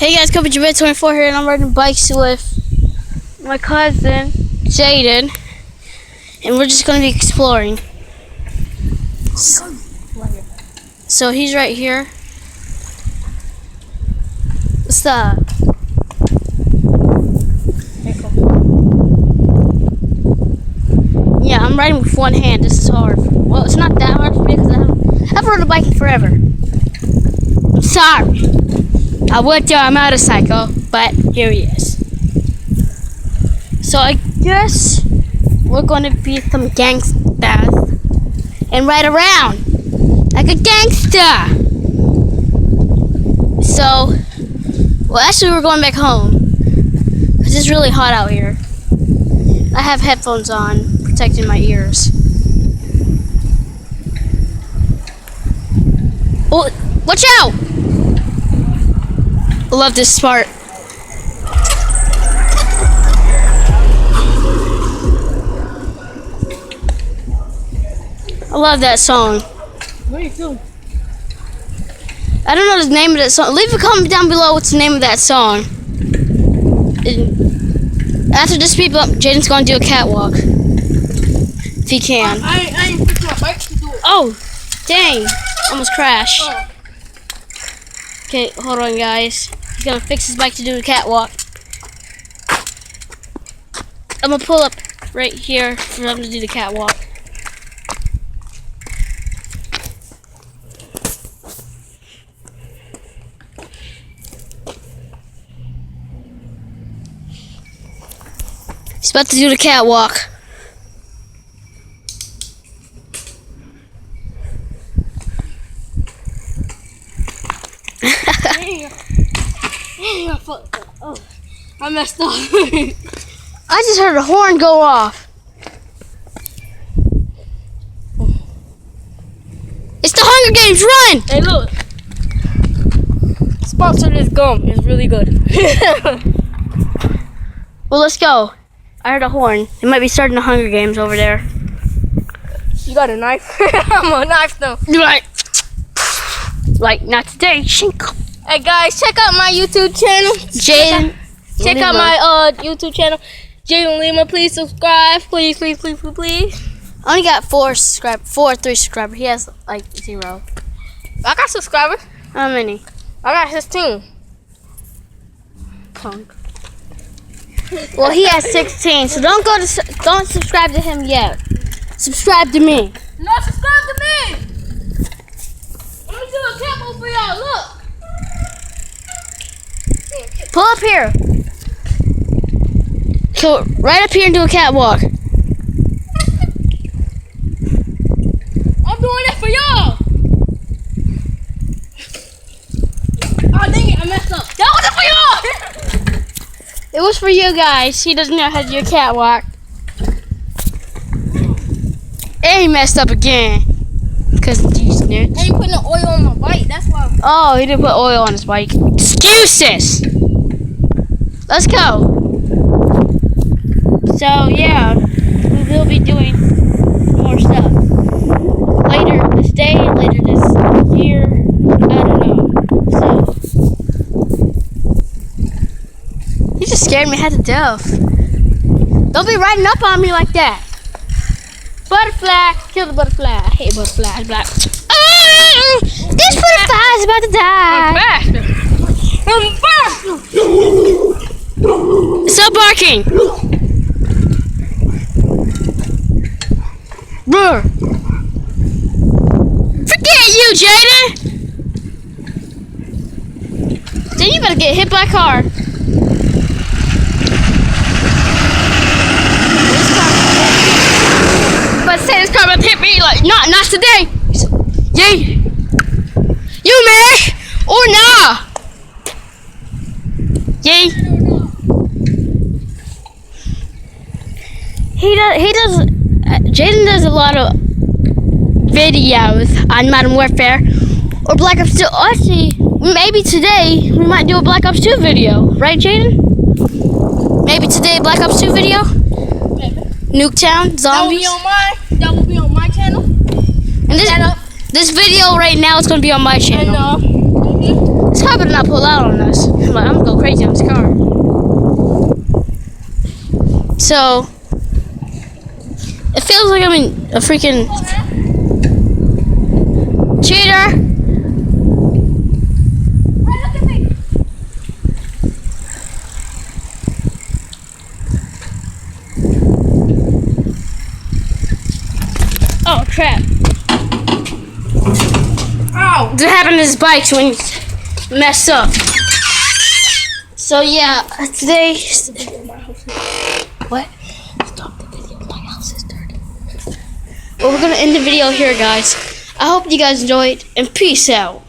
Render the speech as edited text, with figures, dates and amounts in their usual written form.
Hey guys, Kobe Jabez 24 here, and I'm riding bikes with my cousin Jaden, and we're just going to be exploring. So he's right here. What's up? Yeah, I'm riding with one hand. This is hard. Well, it's not that hard for me because I haven't ridden a bike in forever. I'm sorry. I would do a motorcycle, but here he is. So I guess we're going to be some gangsters and ride around like a gangster. So, well, actually we're going back home because it's really hot out here. I have headphones on, protecting my ears. Oh, watch out! I love this part. I love that song. What are you doing? I don't know the name of that song. Leave a comment down below what's the name of that song. And after this speed bump, Jaden's going to do a catwalk. If he can. I ain't picking my bike to do it. Oh, dang. Almost crashed. Oh. Okay, hold on, guys. He's going to fix his bike to do the catwalk. I'm going to pull up right here for him to do the catwalk. He's about to do the catwalk. Oh, I messed up. I just heard a horn go off. It's the Hunger Games, run! Hey, look. Sponsor this gum. It's really good. Well, let's go. I heard a horn. It might be starting the Hunger Games over there. You got a knife? I'm a knife though. Like, not today. Shink. Hey guys, check out my YouTube channel. Jaden. Check out my YouTube channel. Jaden Lima, please subscribe. Please. I only got 3 subscribers. He has like 0. I got subscribers. How many? I got 16. Punk. Well, he has 16, so don't subscribe to him yet. Subscribe to me. No, subscribe to me. Let me do a campo for y'all. Look. Pull up here. So right up here and do a catwalk. I'm doing it for y'all. Oh dang it, I messed up. That wasn't for y'all. It was for you guys. He doesn't know how to do a catwalk. And he messed up again. Because you snitch. I ain't putting no oil on my bike. That's why. Oh, he didn't put oil on his bike. Excuses! Let's go. So, yeah. We will be doing more stuff. Later this day, later this year. I don't know. So. He just scared me half to death. Don't be riding up on me like that. Butterfly, kill the butterfly. I hate butterflies. Black. This butterfly is about to die. I'm faster. Stop barking. Brr. Forget you, Jaden. Then you better get hit by a car. But say this car about to hit me, like, not today. Yay. You may or nah. Yay. Jaden does a lot of videos on Modern Warfare or Black Ops 2. Actually, maybe today we might do a Black Ops 2 video. Right, Jaden? Maybe today a Black Ops 2 video? Maybe. Nuketown, zombies. That will be on my channel. And this video right now is going to be on my channel. And It's probably not pull out on us. But I'm So it feels like I'm in a freaking cheater. Hey, look at me. Oh crap. Ow. That happened to his bikes when he messed up. So yeah, today. What? Stop the video. My house is dirty. Well, we're gonna end the video here, guys. I hope you guys enjoyed, and peace out.